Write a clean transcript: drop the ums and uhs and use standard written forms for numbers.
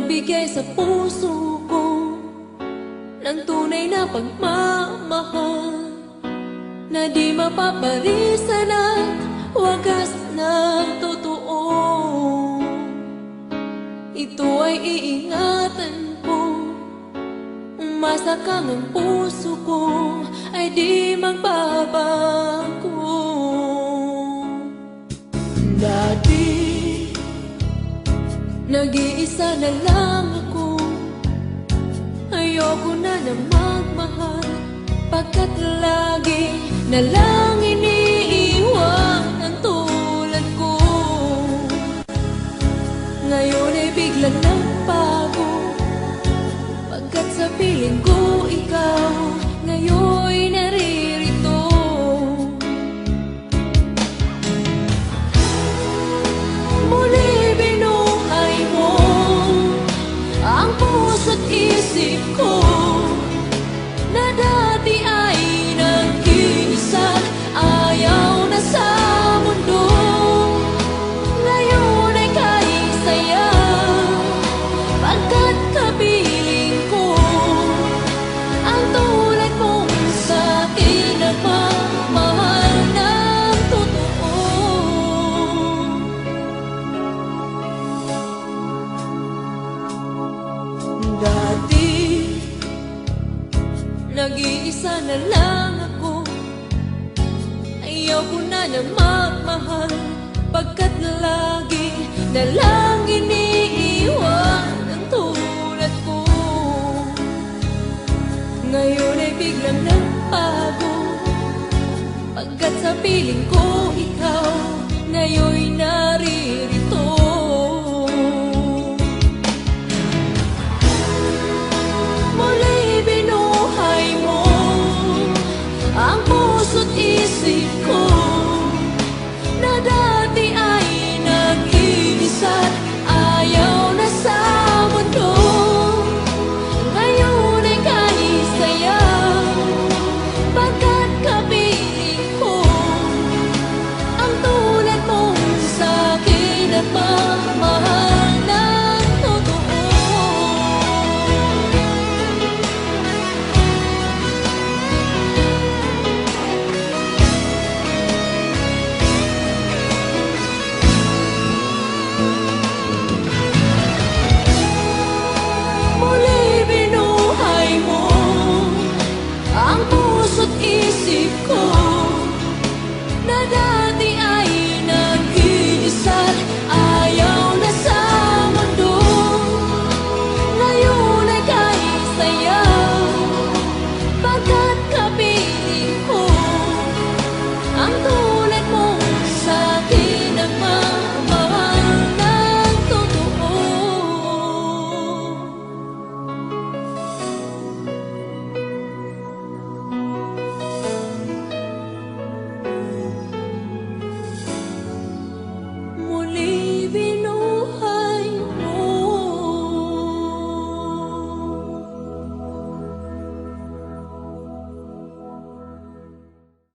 nagbigay sa puso ko ng tunay na pagmamahal na di mapaparisan at wagas na totoo. Ito ay iingatan ko, umasa kang ang puso ko ay di magbabago. Dati nag-iisa na lang ako, ayoko na magmahal, pagkat lagi na lang iniiwan ang tulad ko. Ngayon ay biglang nagbago, pagkat sa piling ko ikaw ngayon'y naririto. Muli binuhay mo ang puso't isip ko na dati ay nag-iisa, ayaw na sa mundo. Ngayon ay kahit saya, pagkat kapiling ko ang tulad mong sa'kin nagmamahal ng totoo. Dati nag-iisa na lang ako, ayaw ko na magmahal, pagkat lagi na lang iniiwan ang tulad ko. Ngayon ay biglang nagbago, pagkat sa piling ko ikaw ngayon'y naririnig.